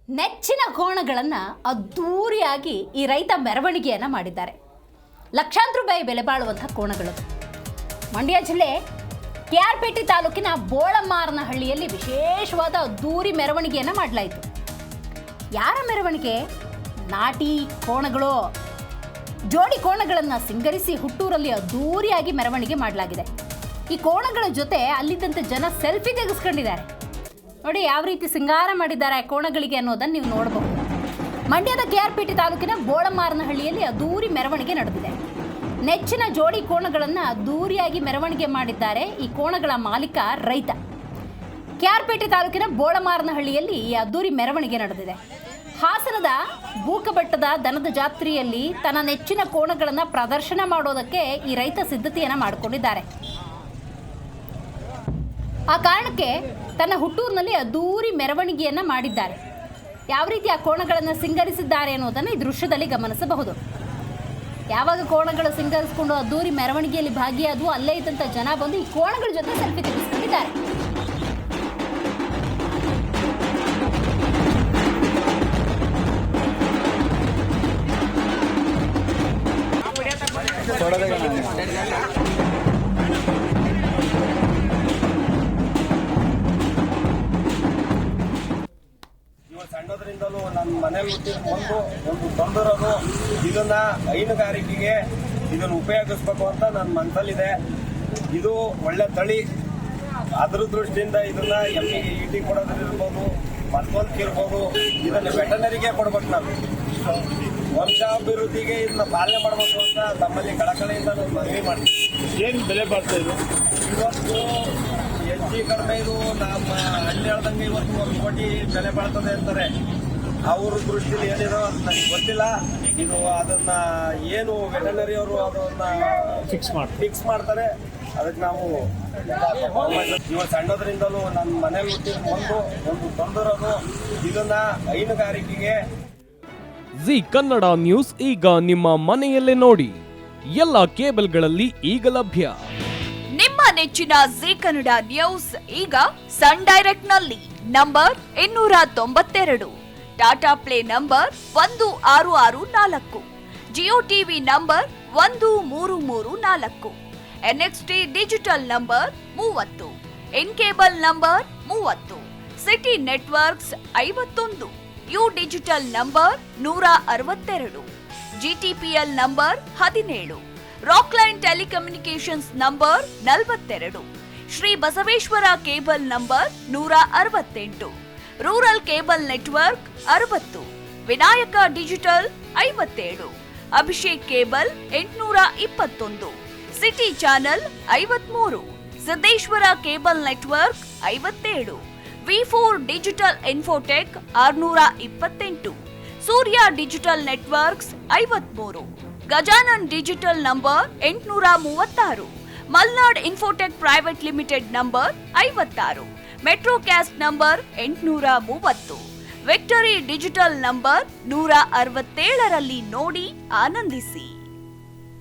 ನೆಚ್ಚಿನ ಕೋಣಗಳನ್ನು ಅದ್ದೂರಿಯಾಗಿ ಈ ರೈತ ಮೆರವಣಿಗೆಯನ್ನು ಮಾಡಿದ್ದಾರೆ. ಲಕ್ಷಾಂತರ ರೂಪಾಯಿ ಬೆಲೆ ಬಾಳುವಂತಹ ಕೋಣಗಳು. ಮಂಡ್ಯ ಜಿಲ್ಲೆ KR ತಾಲೂಕಿನ ಬೋಳಮಾರನಹಳ್ಳಿಯಲ್ಲಿ ವಿಶೇಷವಾದ ಅದ್ದೂರಿ ಮೆರವಣಿಗೆಯನ್ನು ಮಾಡಲಾಯಿತು. ಯಾರ ಮೆರವಣಿಗೆ? ನಾಟಿ ಕೋಣಗಳು. ಜೋಡಿ ಕೋಣಗಳನ್ನು ಸಿಂಗರಿಸಿ ಹುಟ್ಟೂರಲ್ಲಿ ಅದ್ದೂರಿಯಾಗಿ ಮೆರವಣಿಗೆ ಮಾಡಲಾಗಿದೆ. ಈ ಕೋಣಗಳ ಜೊತೆ ಅಲ್ಲಿದ್ದಂತೆ ಜನ ಸೆಲ್ಫಿ ತೆಗೆಸ್ಕೊಂಡಿದ್ದಾರೆ. ನೋಡಿ ಯಾವ ರೀತಿ ಸಿಂಗಾರ ಮಾಡಿದ್ದಾರೆ ಕೋಣಗಳಿಗೆ ಅನ್ನೋದನ್ನು ನೀವು ನೋಡಬಹುದು. ಮಂಡ್ಯದ KR ತಾಲೂಕಿನ ಬೋಳಮಾರನಹಳ್ಳಿಯಲ್ಲಿ ಅದ್ದೂರಿ ಮೆರವಣಿಗೆ ನಡೆದಿದೆ. ನೆಚ್ಚಿನ ಜೋಡಿ ಕೋಣಗಳನ್ನು ಅದ್ದೂರಿಯಾಗಿ ಮೆರವಣಿಗೆ ಮಾಡಿದ್ದಾರೆ. ಈ ಕೋಣಗಳ ಮಾಲೀಕ ರೈತ. KR ತಾಲೂಕಿನ ಬೋಳಮಾರನಹಳ್ಳಿಯಲ್ಲಿ ಈ ಅದ್ದೂರಿ ಮೆರವಣಿಗೆ ನಡೆದಿದೆ. ಹಾಸನದ ಬೂಕಬೆಟ್ಟದ ದನದ ಜಾತ್ರೆಯಲ್ಲಿ ತನ್ನ ನೆಚ್ಚಿನ ಕೋಣಗಳನ್ನು ಪ್ರದರ್ಶನ ಮಾಡೋದಕ್ಕೆ ಈ ರೈತ ಸಿದ್ಧತೆಯನ್ನು ಮಾಡಿಕೊಂಡಿದ್ದಾರೆ. ಆ ಕಾರಣಕ್ಕೆ ತನ್ನ ಹುಟ್ಟೂರಿನಲ್ಲಿ ಅದ್ದೂರಿ ಮೆರವಣಿಗೆಯನ್ನು ಮಾಡಿದ್ದಾರೆ. ಯಾವ ರೀತಿ ಆ ಕೋಣಗಳನ್ನು ಸಿಂಗರಿಸಿದ್ದಾರೆ ಅನ್ನೋದನ್ನು ಈ ದೃಶ್ಯದಲ್ಲಿ ಗಮನಿಸಬಹುದು. ಯಾವಾಗ ಕೋಣಗಳು ಸಿಂಗರಿಸಿಕೊಂಡು ಅದ್ದೂರಿ ಮೆರವಣಿಗೆಯಲ್ಲಿ ಭಾಗಿಯಾದವು, ಅಲ್ಲೇ ಇದ್ದಂಥ ಜನ ಬಂದು ಈ ಕೋಣಗಳ ಜೊತೆ ಸೆಲ್ಫಿ ತೆಗೆದುಕೊಂಡಿದ್ದಾರೆ. ಸಣ್ಣದ್ರಿಂದಲೂ ನನ್ನ ಮನೇಲಿ ಒಂದು ತಂದಿರೋದು ಇದನ್ನ ಹೈನುಗಾರಿಕೆಗೆ ಇದನ್ನು ಉಪಯೋಗಿಸ್ಬೇಕು ಅಂತ ನನ್ನ ಮನಸ್ಸಲ್ಲಿದೆ. ಇದು ಒಳ್ಳೆ ತಳಿ. ಅದ್ರ ದೃಷ್ಟಿಯಿಂದ ಇದನ್ನ ಎಮ್ಮಿಗೆ ಈಟಿ ಕೊಡೋದಿರ್ಬೋದು, ಮತ್ತೊಂದಿರ್ಬೋದು, ಇದನ್ನ ವೆಟನರಿಗೆ ಕೊಡ್ಬೇಕು. ನಾವು ವಂಶಾಭಿವೃದ್ಧಿಗೆ ಇದನ್ನ ಪಾಲನೆ ಮಾಡಬೇಕು ಅಂತ ನಮ್ಮಲ್ಲಿ ಕಳಕಳಿಯಿಂದ ನಾವು ಮನವಿ ಮಾಡ್ತೀವಿ. ಏನು ಬೆಲೆ ಬಾಳ್ತಾ ಇದೆ ಇವತ್ತು? ಹೆಚ್ಚು ಕಡಿಮೆ ಇದು ನಮ್ಮ ಹಳ್ಳಿ ಹೇಳ್ದಂಗೆ ಇವತ್ತು 1 ಕೋಟಿ ಬೆಲೆ ಬಾಳ್ತದೆ ಅಂತಾರೆ. ಅವ್ರ ದೃಷ್ಟಿಲಿ ಏನಿರೋ ನನಗೆ ಗೊತ್ತಿಲ್ಲ. ಇದು ಅದನ್ನ ಏನು ವೆಟನರಿ ಅವರು ಅದನ್ನ ಫಿಕ್ಸ್ ಮಾಡ್ತಾರೆ. ಅದಕ್ಕೆ ನಾವು ಇವಾಗ ಸಣ್ಣದ್ರಿಂದಲೂ ನನ್ನ ಮನೇಲಿ ಒಂದು ತಂದಿರೋದು ಇದನ್ನ ಹೈನುಗಾರಿಕೆಗೆ. ಜಿ ಕನ್ನಡ ನ್ಯೂಸ್ ಈಗ ನಿಮ್ಮ ಮನೆಯಲ್ಲೇ ನೋಡಿ. ಎಲ್ಲ ಕೇಬಲ್ಗಳಲ್ಲಿ ಈಗ ಲಭ್ಯ. ನಿಮ್ಮ ನೆಚ್ಚಿನ ಜಿ ಕನ್ನಡ ನ್ಯೂಸ್ ಈಗ ಸನ್ ಡೈರೆಕ್ಟ್ ನಲ್ಲಿ number 292, Tata play number 1664, Jio TV number 1334, NXT digital number 30, in cable number 30, city networks 51, U digital number 162, GTPL number 17, Rockline telecommunications number 42, Shri Basaveshwara cable number 168, rural cable network 60, Vinayaka digital 57, Abhishek cable 821, city channel 53, Siddeshwara cable network 57, V4 digital Infotech 628, Surya digital networks 53, Gajanan digital number 836, Malnad Infotech private limited number 56, Metrocast number 830, Victory digital number 167ರಲ್ಲಿ ನೋಡಿ ಆನಂದಿಸಿ.